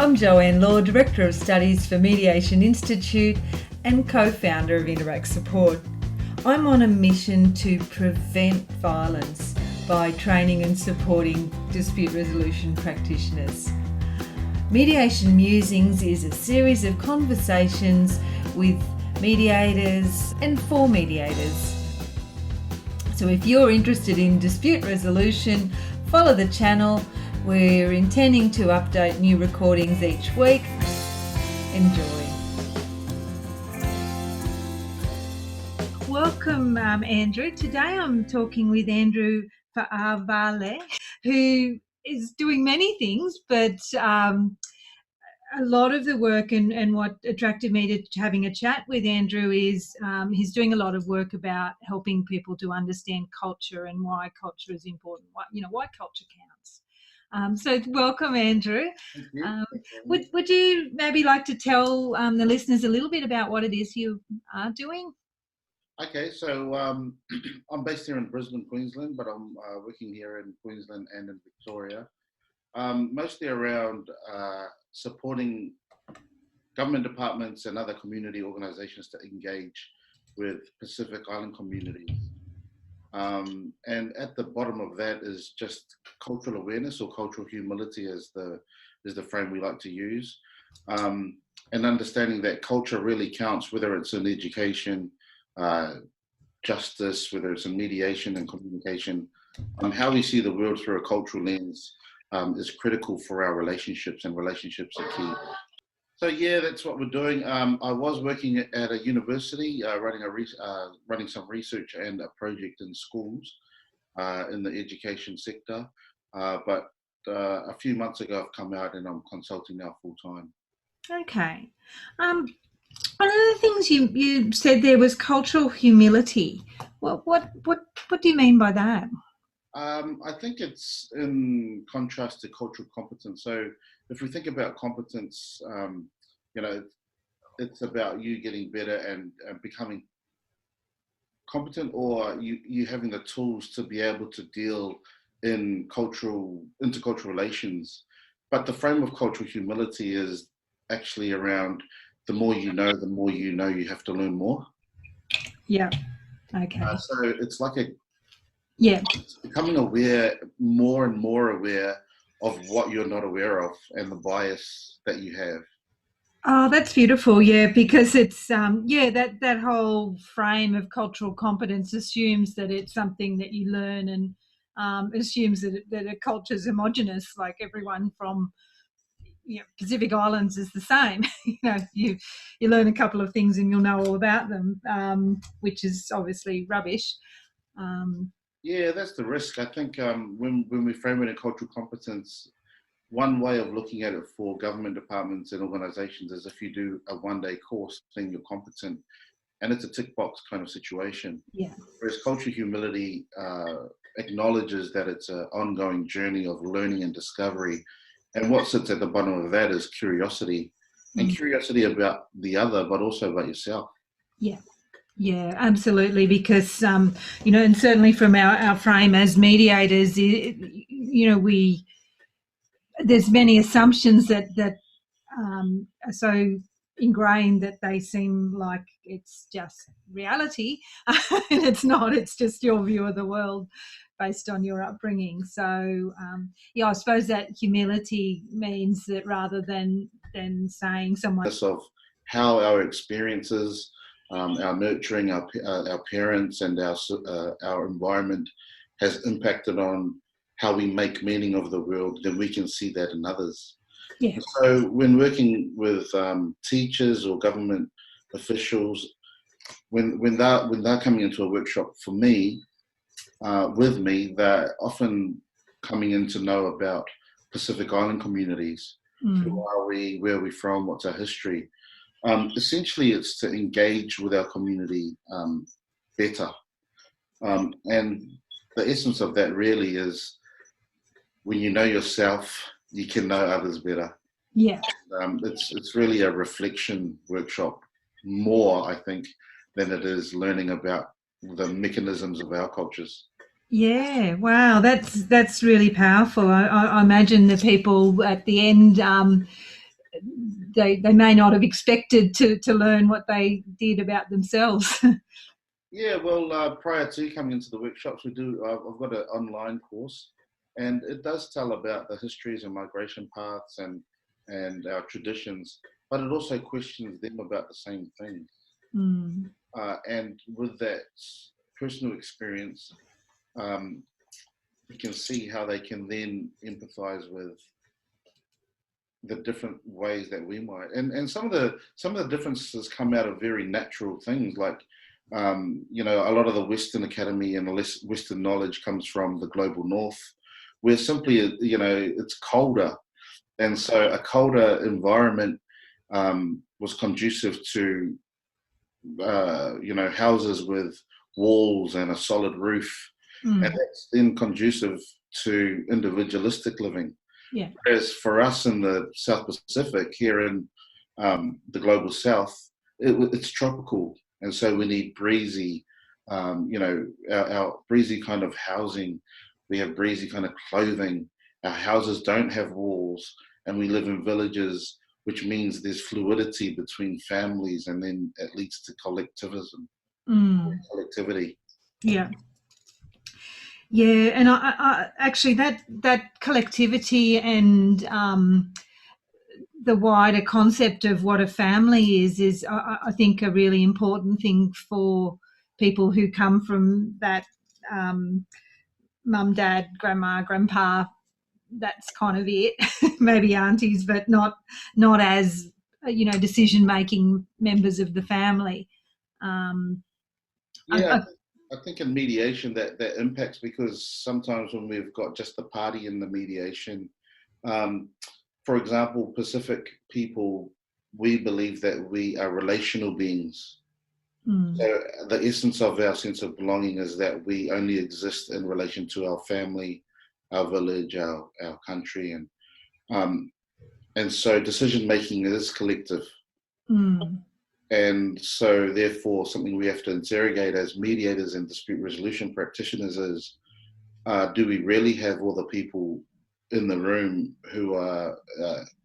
I'm Joanne Law, Director of Studies for Mediation Institute and co-founder of Interact Support. I'm on a mission to prevent violence by training and supporting dispute resolution practitioners. Mediation Musings is a series of conversations with mediators and for mediators. So if you're interested in dispute resolution, follow the channel. We're intending to update new recordings each week. Enjoy. Welcome, Andrew. Today I'm talking with Andrew Fa'avale, who is doing many things, but a lot of the work and what attracted me to having a chat with Andrew is he's doing a lot of work about helping people to understand culture and why culture is important, why culture counts. So welcome, Andrew. Thank you. Would you maybe like to tell the listeners a little bit about what it is you are doing? Okay, so I'm based here in Brisbane, Queensland, but I'm working here in Queensland and in Victoria, mostly around supporting government departments and other community organisations to engage with Pacific Island communities. And at the bottom of that is just cultural awareness or cultural humility is the frame we like to use, and understanding that culture really counts, whether it's in education, justice, whether it's in mediation and communication. How we see the world through a cultural lens is critical for our relationships, and relationships are key. So yeah, that's what we're doing. I was working at a university, running some research and a project in schools in the education sector. But a few months ago, I've come out and I'm consulting now full time. Okay. One of the things you said there was cultural humility. What do you mean by that? I think it's in contrast to cultural competence. So if we think about competence, it's about you getting better and becoming competent, or you having the tools to be able to deal in intercultural relations. But the frame of cultural humility is actually around the more you know you have to learn more. Yeah. Okay. So it's like it's becoming aware, more and more aware of what you're not aware of and the bias that you have. Oh, that's beautiful. Yeah, because it's that whole frame of cultural competence assumes that it's something that you learn, and assumes that a culture is homogenous, like everyone from Pacific Islands is the same. You learn a couple of things and you'll know all about them, which is obviously rubbish. Yeah, that's the risk. I think when we frame it in cultural competence, one way of looking at it for government departments and organisations is if you do a one-day course, then you're competent, and it's a tick box kind of situation. Yeah. Whereas cultural humility acknowledges that it's an ongoing journey of learning and discovery, and what sits at the bottom of that is curiosity, and curiosity about the other, but also about yourself. Yeah, absolutely. Because and certainly from our frame as mediators, there's many assumptions that are so ingrained that they seem like it's just reality, and it's not. It's just your view of the world based on your upbringing. So I suppose that humility means that rather than saying someone of how our experiences, our nurturing, our parents, and our environment has impacted on how we make meaning of the world, then we can see that in others. Yeah. So when working with teachers or government officials, when they're coming into a workshop for me, with me, they're often coming in to know about Pacific Island communities. Who are we? Where are we from? What's our history? Essentially, it's to engage with our community better. And the essence of that really is when you know yourself, you can know others better. Yeah. It's really a reflection workshop more, I think, than it is learning about the mechanisms of our cultures. Yeah, wow, that's really powerful. I imagine the people at the end they may not have expected to learn what they did about themselves. Yeah, well, prior to coming into the workshops, I've got an online course, and it does tell about the histories and migration paths and our traditions, but it also questions them about the same things. Mm. And with that personal experience, um, you can see how they can then empathize with the different ways that we might, and some of the differences come out of very natural things, like a lot of the Western Academy and the Western knowledge comes from the global North, where simply it's colder, and so a colder environment was conducive to houses with walls and a solid roof, and that's then conducive to individualistic living. Yeah. Whereas for us in the South Pacific, here in the global South, it's tropical, and so we need breezy, our breezy kind of housing. We have breezy kind of clothing. Our houses don't have walls, and we live in villages, which means there's fluidity between families, and then it leads to collectivism, collectivity. Yeah. Yeah, and I actually that collectivity and the wider concept of what a family is I think a really important thing for people who come from that mum, dad, grandma, grandpa. That's kind of it. Maybe aunties, but not as decision making members of the family. Yeah, I think in mediation that impacts, because sometimes when we've got just the party in the mediation, for example, Pacific people, we believe that we are relational beings. So the essence of our sense of belonging is that we only exist in relation to our family, our village, our country, and so decision making is collective. And so therefore something we have to interrogate as mediators and dispute resolution practitioners is, do we really have all the people in the room who are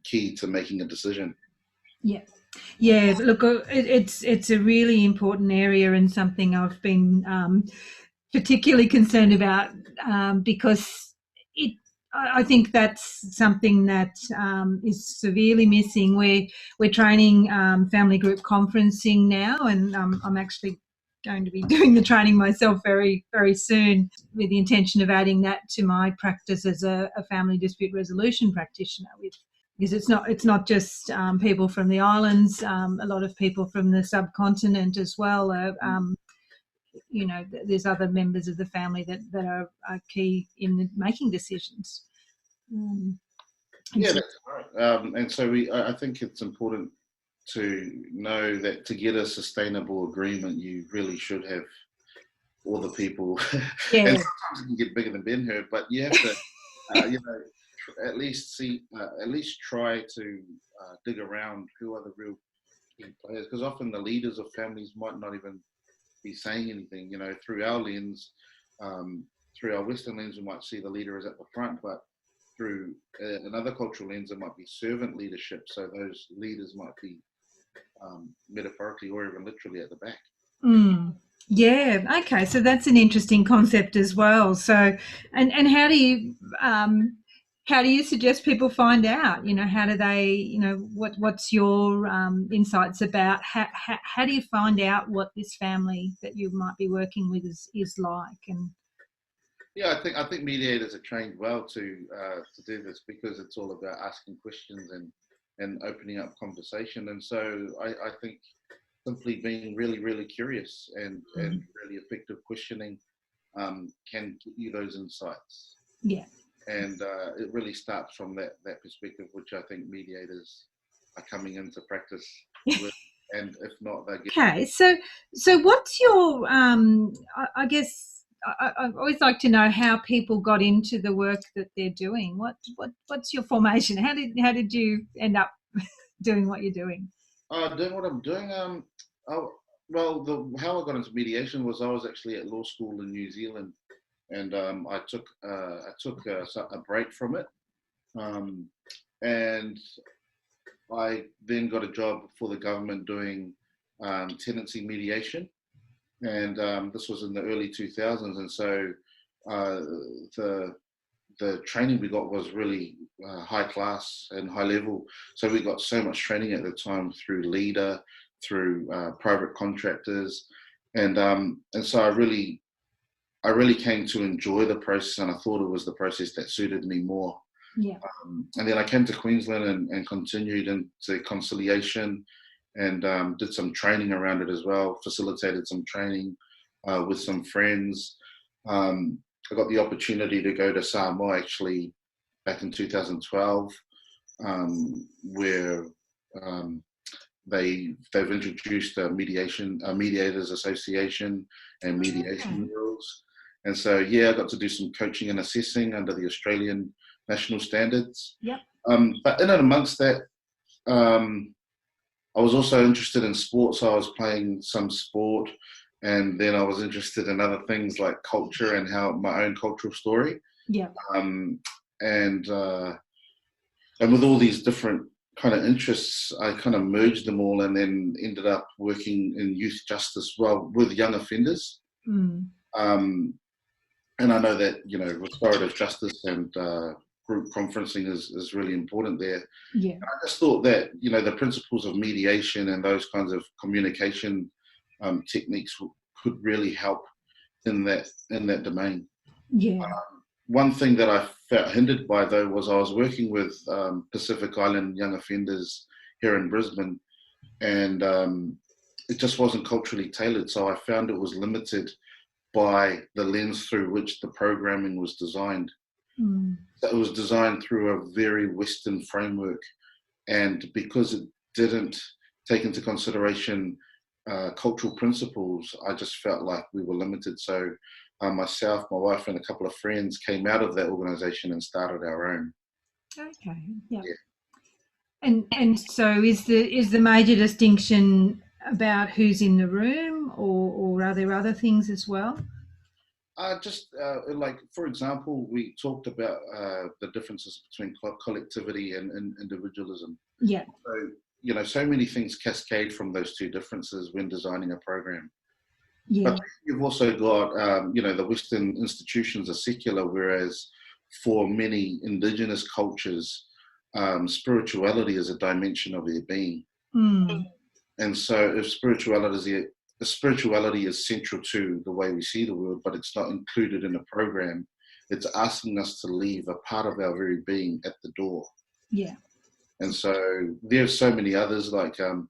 key to making a decision? Yeah, look, it's a really important area and something I've been particularly concerned about because I think that's something that is severely missing. We're training family group conferencing now, and I'm actually going to be doing the training myself very, very soon, with the intention of adding that to my practice as a family dispute resolution practitioner. Because it's not just people from the islands. A lot of people from the subcontinent as well. There's other members of the family that are key in making decisions. Yeah, that's right. And so I think it's important to know that to get a sustainable agreement, you really should have all the people. Yeah. And sometimes it can get bigger than Ben Hur, but you have to, at least try to dig around who are the real key players, because often the leaders of families might not even be saying anything. Through our lens, through our Western lens, we might see the leader as at the front, but through another cultural lens, it might be servant leadership. So those leaders might be metaphorically or even literally at the back. Yeah. Okay. So that's an interesting concept as well. So, and how do you suggest people find out? How do they? What's your insights about how do you find out what this family that you might be working with is like? And yeah, I think mediators are trained well to do this, because it's all about asking questions and opening up conversation. And so I think simply being really, really curious and really effective questioning can give you those insights. Yeah. And it really starts from that perspective, which I think mediators are coming into practice with. And if not, they get... Okay, so what's your? I guess I always like to know how people got into the work that they're doing. What's your formation? How did you end up doing what you're doing? Doing what I'm doing. How I got into mediation was I was actually at law school in New Zealand, and I took a break from it, and I then got a job for the government doing tenancy mediation, and this was in the early 2000s. And so uh, the training we got was really high class and high level. So we got so much training at the time through Leader, through private contractors, and so I really came to enjoy the process, and I thought it was the process that suited me more. Yeah. And then I came to Queensland and continued into conciliation, and did some training around it as well, facilitated some training with some friends. I got the opportunity to go to Samoa actually back in 2012, where um, they've introduced a mediators association and mediation rules. And so I got to do some coaching and assessing under the Australian national standards. Yep. But in and amongst that, I was also interested in sports. So I was playing some sport, and then I was interested in other things like culture and how my own cultural story. Yeah. Um, and with all these different kind of interests, I kind of merged them all, and then ended up working in youth justice, well, with young offenders. Mm. And I know that, restorative justice and group conferencing is really important there. Yeah. And I just thought that, the principles of mediation and those kinds of communication techniques could really help in that domain. Yeah. One thing that I felt hindered by, though, was I was working with Pacific Island young offenders here in Brisbane, and it just wasn't culturally tailored. So I found it was limited by the lens through which the programming was designed. Mm. It was designed through a very Western framework, and because it didn't take into consideration cultural principles, I just felt like we were limited. So myself, my wife, and a couple of friends came out of that organisation and started our own. Okay. Yep. Yeah. And so is the major distinction about who's in the room, or are there other things as well? Like, for example, we talked about the differences between collectivity and individualism. Yeah. So, so many things cascade from those two differences when designing a program. Yeah. But you've also got, the Western institutions are secular, whereas for many indigenous cultures, spirituality is a dimension of their being. Mm. And so if spirituality is central to the way we see the world, but it's not included in a program, it's asking us to leave a part of our very being at the door. Yeah. And so there's so many others, like, the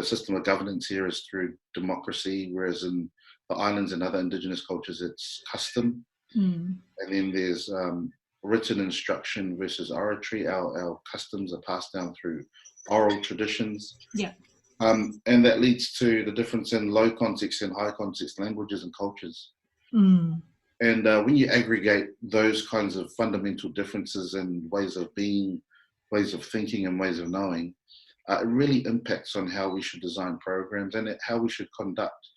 system of governance here is through democracy, whereas in the islands and other indigenous cultures, it's custom. Mm. And then there's written instruction versus oratory. Our customs are passed down through oral traditions. Yeah. And that leads to the difference in low context and high context languages and cultures. Mm. And when you aggregate those kinds of fundamental differences in ways of being, ways of thinking, and ways of knowing, it really impacts on how we should design programs and how we should conduct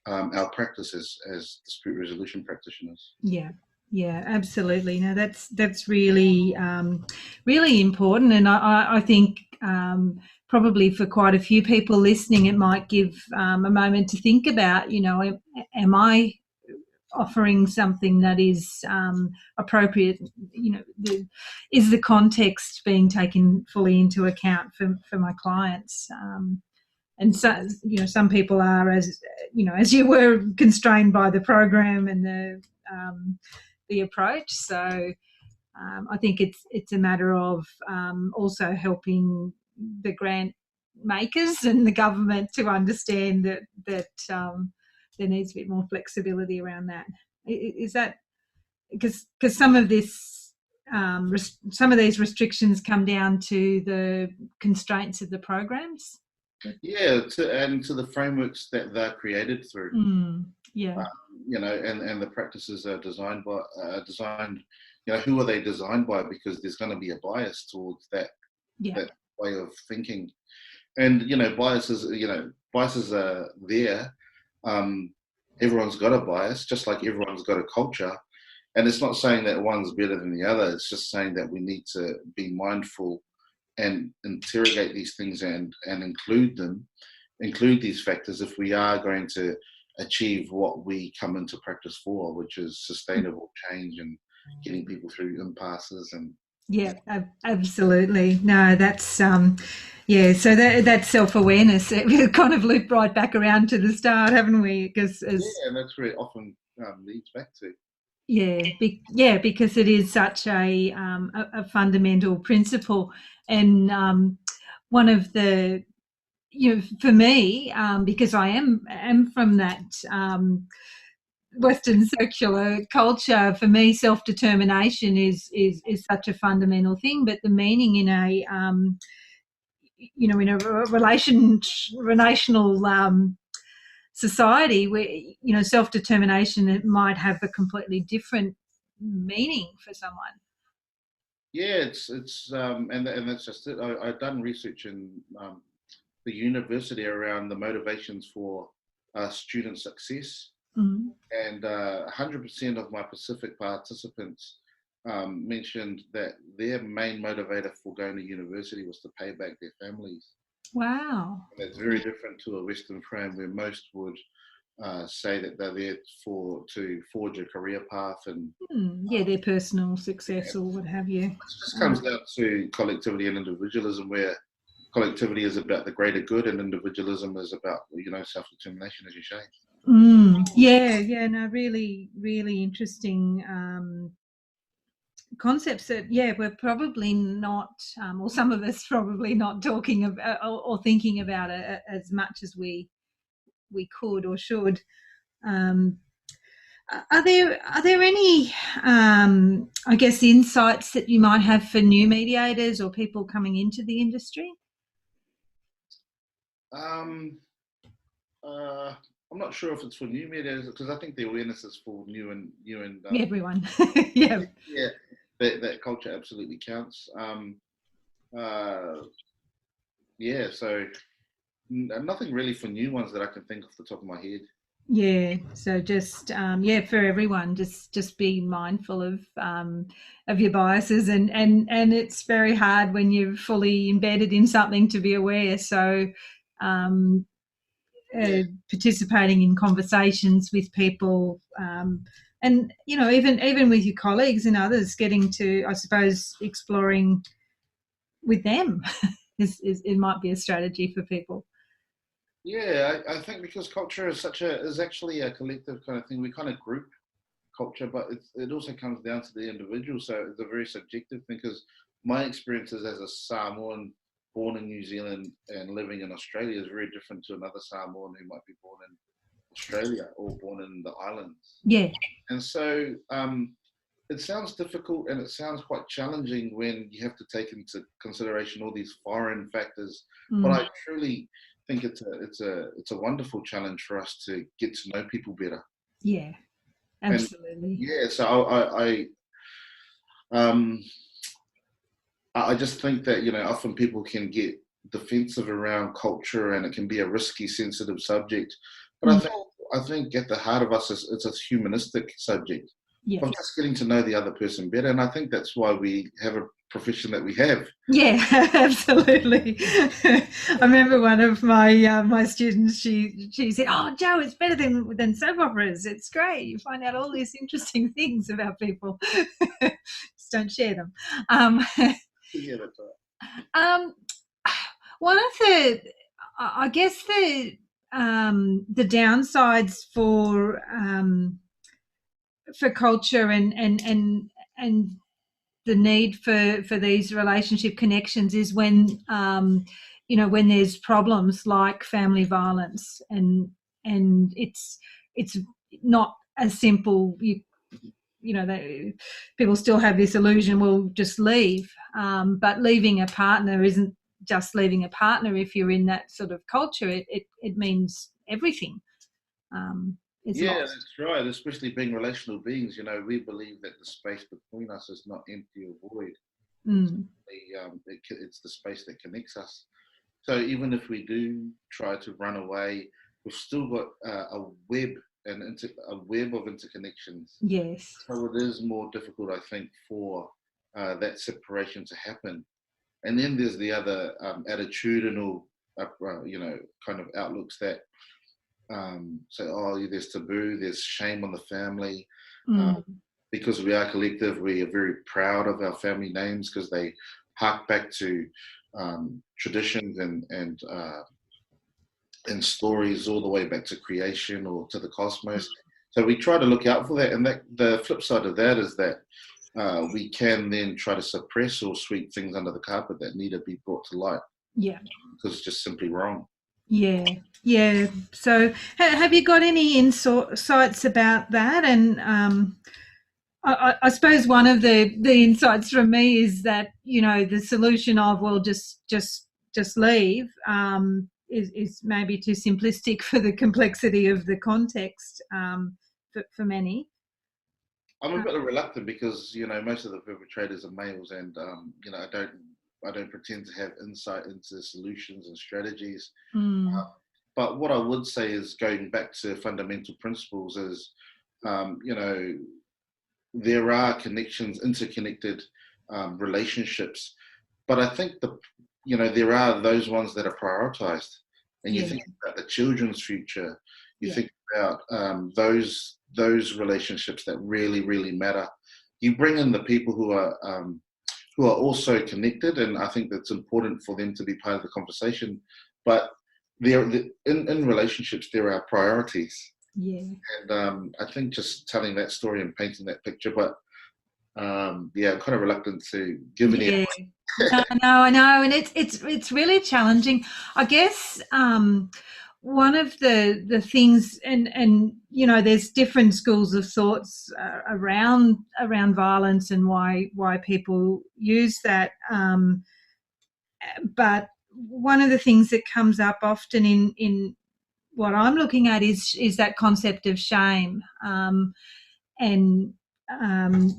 our practices as dispute resolution practitioners. Yeah. Yeah, absolutely. No, that's really really important, and I think probably for quite a few people listening, it might give a moment to think about. Am I offering something that is appropriate? Is the context being taken fully into account for my clients? And so, some people are, as you were, constrained by the program and the approach. So I think it's a matter of also helping the grant makers and the government to understand that there needs a bit more flexibility around that. Is that because some of this some of these restrictions come down to the constraints of the programs? Yeah, and to the frameworks that they're created through. Yeah. And the practices are designed. Who are they designed by? Because there's going to be a bias towards that way of thinking. And biases are there. Everyone's got a bias, just like everyone's got a culture. And it's not saying that one's better than the other. It's just saying that we need to be mindful and interrogate these things and include these factors if we are going to achieve what we come into practice for, which is sustainable change and getting people through impasses and Yeah, absolutely. No, that's yeah. So that self-awareness, we've kind of looped right back around to the start, haven't we? Because and that's where it often leads back to. yeah, because it is such a fundamental principle, and one of the, for me, because I am from that Western secular culture, for me, self-determination is such a fundamental thing. But the meaning in a in a relational society where self-determination, it might have a completely different meaning for someone. Yeah, and that's just it. I've done research in the university around the motivations for student success, and 100% of my Pacific participants mentioned that their main motivator for going to university was to pay back their families. Wow. And that's very different to a Western frame where most would say that they're there to forge a career path and their personal success or what have you. It just comes down to collectivity and individualism, where collectivity is about the greater good and individualism is about self-determination, as you say. No, really, really interesting concepts that, we're probably not, or some of us probably not talking about or thinking about it as much as we could or should. Are there any, I guess, insights that you might have for new mediators or people coming into the industry? I'm not sure if it's for new mediators, because I think the awareness is for new and everyone. Yeah. Yeah, that culture absolutely counts. So nothing really for new ones that I can think off the top of my head. Yeah, so just for everyone, just be mindful of your biases, and it's very hard when you're fully embedded in something to be aware. So participating in conversations with people, and even with your colleagues and others, getting to, I suppose, exploring with them is it might be a strategy for people. Yeah, I think because culture is actually a collective kind of thing. We kind of group culture, but it also comes down to the individual. So it's a very subjective thing, because my experiences as a Samoan born in New Zealand and living in Australia is very different to another Samoan who might be born in Australia or born in the islands. Yeah. And so it sounds difficult and it sounds quite challenging when you have to take into consideration all these foreign factors. But I truly think it's a wonderful challenge for us to get to know people better. Yeah, absolutely. And so I just think that often people can get defensive around culture, and it can be a risky, sensitive subject. But I think at the heart of us it's a humanistic subject of just getting to know the other person better, and I think that's why we have a profession that we have. Yeah, absolutely. I remember one of my my students. She said, "Oh, Joe, it's better than soap operas. It's great. You find out all these interesting things about people. Just don't share them." Yeah, that's right. One of the, I guess the downsides for culture and the need for these relationship connections is when when there's problems like family violence, and it's not as simple. People still have this illusion, we'll just leave, but leaving a partner isn't just leaving a partner. If you're in that sort of culture, it means everything. Yeah, lost. That's right. Especially being relational beings, we believe that the space between us is not empty or void. It's the space that connects us. So even if we do try to run away, we've still got a web of interconnections. Yes. So it is more difficult, I think, for that separation to happen. And then there's the other attitudinal, kind of outlooks that say, oh, there's taboo, there's shame on the family. Mm. Because we are collective, we are very proud of our family names because they hark back to traditions and stories all the way back to creation or to the cosmos. So we try to look out for that. And that the flip side of that is that we can then try to suppress or sweep things under the carpet that need to be brought to light. Yeah. Because it's just simply wrong. Yeah. Yeah. So have you got any insights about that? And I suppose one of the insights from me is that, the solution of, well, just leave, is maybe too simplistic for the complexity of the context, for many. I'm a bit reluctant because most of the perpetrators are males, and I don't pretend to have insight into solutions and strategies. Mm. But what I would say is, going back to fundamental principles, is there are connections, interconnected relationships, but I think there are those ones that are prioritized, and you think about the children's future, you think about those relationships that really, really matter. You bring in the people who are also connected, and I think that's important for them to be part of the conversation. But in relationships, there are priorities. Yeah. And I think just telling that story and painting that picture, but I'm kind of reluctant to give any. No, I know, and it's really challenging. I guess one of the things, and there's different schools of thoughts around violence and why people use that. But one of the things that comes up often in what I'm looking at is that concept of shame, and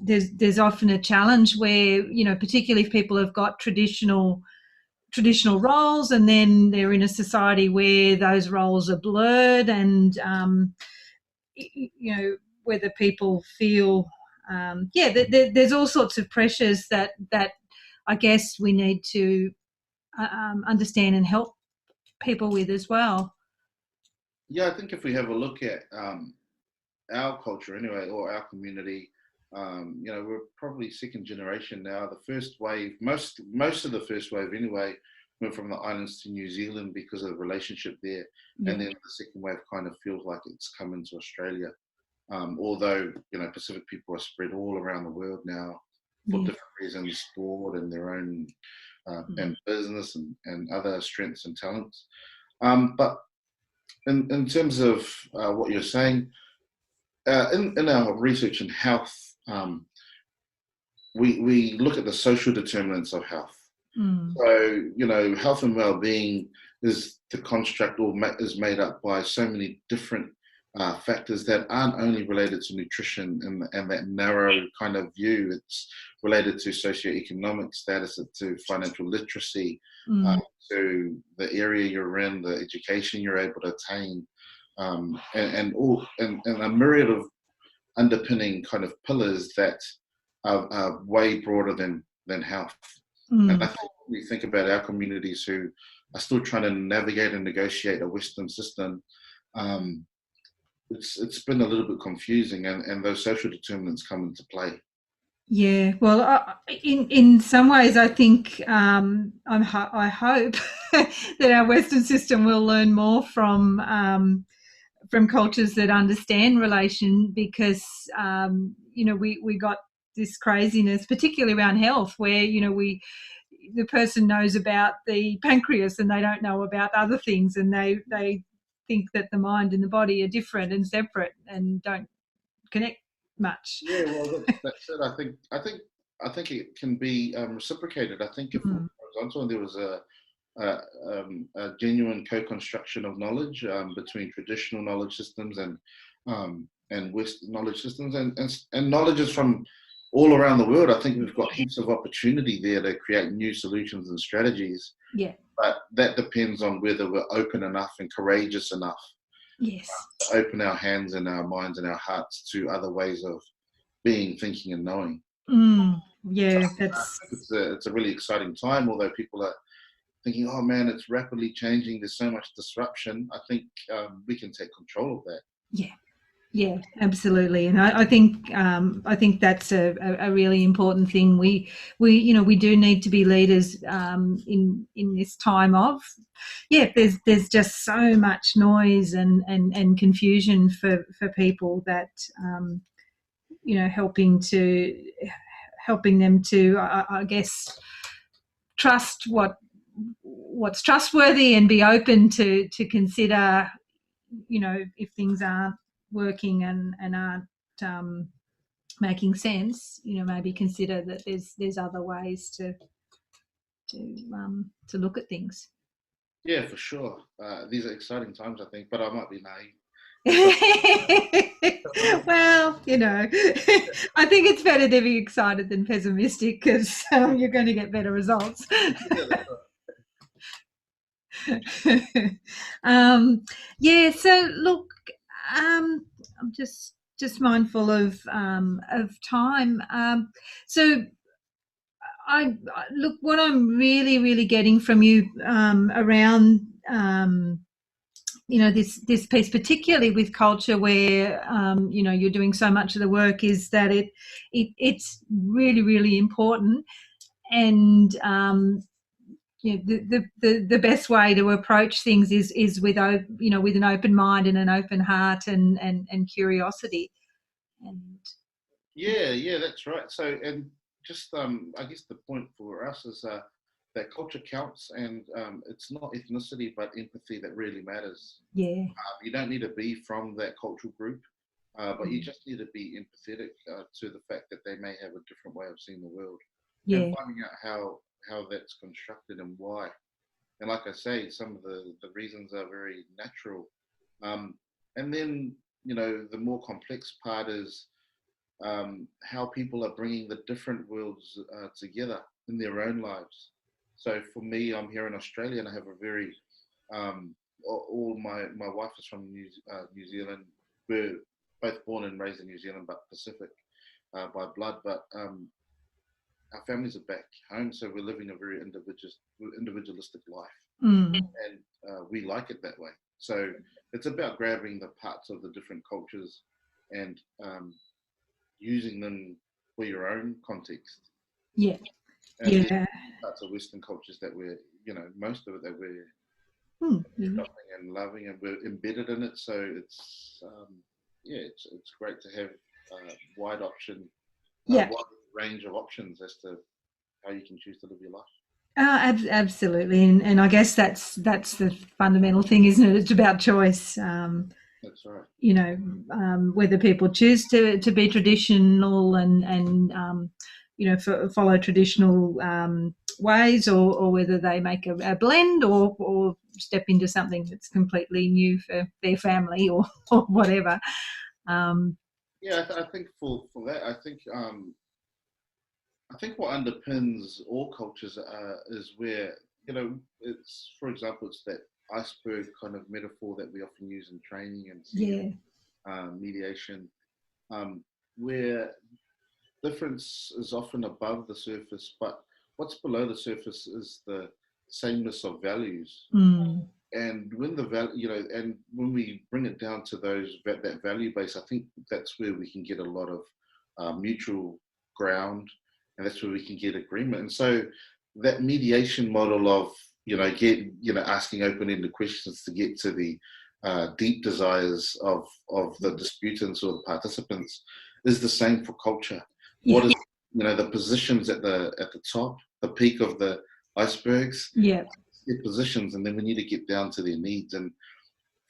there's often a challenge where, particularly if people have got traditional roles, and then they're in a society where those roles are blurred, and whether people feel there's all sorts of pressures that I guess we need to understand and help people with as well. Yeah, I think if we have a look at our culture anyway, or our community, we're probably second generation now. The first wave, most of the first wave anyway, went from the islands to New Zealand because of the relationship there. And then the second wave kind of feels like it's come into Australia. Although, Pacific people are spread all around the world now for different reasons, sport and their own and business and other strengths and talents. But in terms of what you're saying, in our research in health, we look at the social determinants of health. So, health and well-being is the construct, or is made up by so many different factors that aren't only related to nutrition and that narrow kind of view. It's related to socioeconomic status, to financial literacy, to the area you're in, the education you're able to attain, and a myriad of underpinning kind of pillars that are way broader than health. And I think when we think about our communities who are still trying to navigate and negotiate a Western system, it's been a little bit confusing, and those social determinants come into play. Yeah, well, in some ways, I think I hope that our Western system will learn more from cultures that understand relation, because we got this craziness, particularly around health, where the person knows about the pancreas and they don't know about other things, and they think that the mind and the body are different and separate and don't connect much. Yeah, well, that's it. I think it can be reciprocated. I think if, for example, there was a genuine co-construction of knowledge between traditional knowledge systems and Western knowledge systems, and knowledge is from all around the world. I think we've got heaps of opportunity there to create new solutions and strategies. Yeah. But that depends on whether we're open enough and courageous enough. Yes. To open our hands and our minds and our hearts to other ways of being, thinking, and knowing. Yeah, I that's think it's a really exciting time, although people are thinking, oh man, it's rapidly changing, there's so much disruption. I think we can take control of that. yeah. Yeah, absolutely, and I think that's a really important thing. We do need to be leaders in this time of There's just so much noise and confusion for people that helping them to I guess trust what's trustworthy and be open to consider if things aren't working and aren't making sense, maybe consider that there's other ways to look at things. Yeah, for sure. These are exciting times, I think, but I might be naive. Well, I think it's better to be excited than pessimistic because you're going to get better results. Yeah, that's So look, I'm just mindful of time. So I look, what I'm really getting from you around this piece, particularly with culture, where you're doing so much of the work, is that it's really important, and the best way to approach things is with with an open mind and an open heart and curiosity. And yeah, that's right. So, and just I guess the point for us is that culture counts, and it's not ethnicity but empathy that really matters. yeah, You don't need to be from that cultural group, but you just need to be empathetic to the fact that they may have a different way of seeing the world, and yeah, finding out how that's constructed and why. And like I say, some of the reasons are very natural. And then, the more complex part is how people are bringing the different worlds together in their own lives. So for me, I'm here in Australia and I have a very, all my wife is from New Zealand. We're both born and raised in New Zealand, but Pacific by blood. But our families are back home, so we're living a very individualistic life, and we like it that way. So it's about grabbing the parts of the different cultures and using them for your own context. yeah, And yeah. parts of Western cultures that we're, most of it that we're Yeah. adopting and loving, and we're embedded in it. So it's, it's great to have wide option, Yeah. wide range of options as to how you can choose to live your life. Absolutely, and I guess that's the fundamental thing, isn't it? It's about choice. That's right. Whether people choose to be traditional and follow traditional ways, or whether they make a blend or step into something that's completely new for their family or whatever. Yeah, I think for that, I think what underpins all cultures is where, it's, for example, it's that iceberg kind of metaphor that we often use in training and Yeah, mediation, where difference is often above the surface, but what's below the surface is the sameness of values. And when and when we bring it down to that value base, I think that's where we can get a lot of mutual ground, and that's where we can get agreement. And so that mediation model of asking open-ended questions to get to the deep desires of the disputants or the participants is the same for culture. What is the positions at the top, the peak of the icebergs? yeah, Their positions, and then we need to get down to their needs. And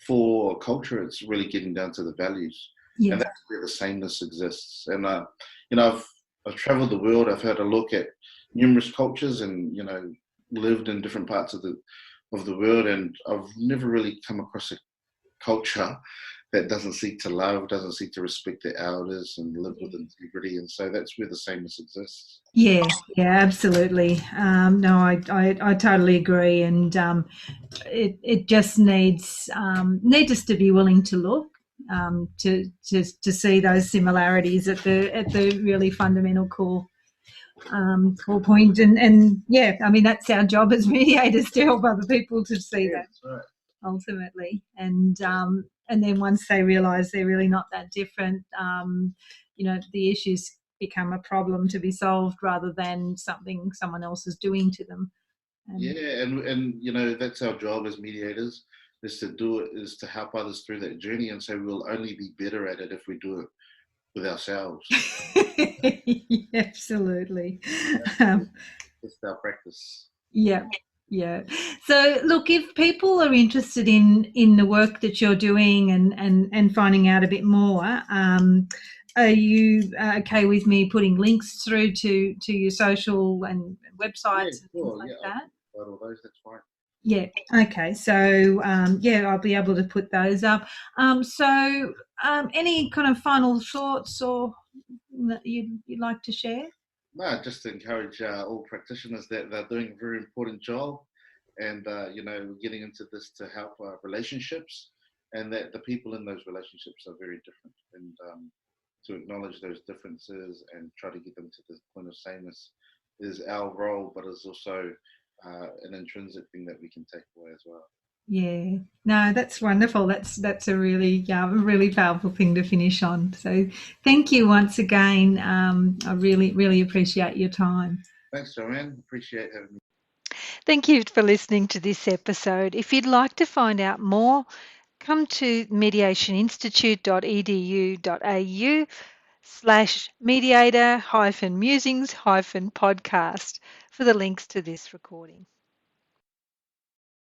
for culture, it's really getting down to the values, yeah, and that's where the sameness exists. And I've traveled the world. I've had a look at numerous cultures, and lived in different parts of the world, and I've never really come across a culture that doesn't seek to love, doesn't seek to respect their elders and live with integrity. And so that's where the sameness exists. yeah, absolutely. No, I totally agree, and it just needs us to be willing to look, to see those similarities at the really fundamental core. 4 point. And yeah, I mean, that's our job as mediators, to help other people to see Yeah, that that's right. ultimately. And then once they realise they're really not that different, the issues become a problem to be solved rather than something someone else is doing to them. Yeah, and that's our job as mediators, is to help others through that journey, and so we'll only be better at it if we do it with ourselves. Absolutely. Um, It's our practice. yeah. Yeah. So look, if people are interested in the work that you're doing and finding out a bit more, are you okay with me putting links through to your social and Yeah, websites and things sure. like Yeah, I'll that? provide all those. That's fine. Yeah. Okay. So I'll be able to put those up. Any kind of final thoughts or that you'd like to share? No, just to encourage all practitioners that they're doing a very important job, and getting into this to help relationships, and that the people in those relationships are very different, and to acknowledge those differences and try to get them to the point of sameness is our role, but is also an intrinsic thing that we can take away as well. Yeah, no, that's wonderful. That's a really powerful thing to finish on. So, thank you once again. I really appreciate your time. Thanks, Joanne. Appreciate having me. Thank you for listening to this episode. If you'd like to find out more, come to mediationinstitute.edu.au/mediator-musings-podcast for the links to this recording.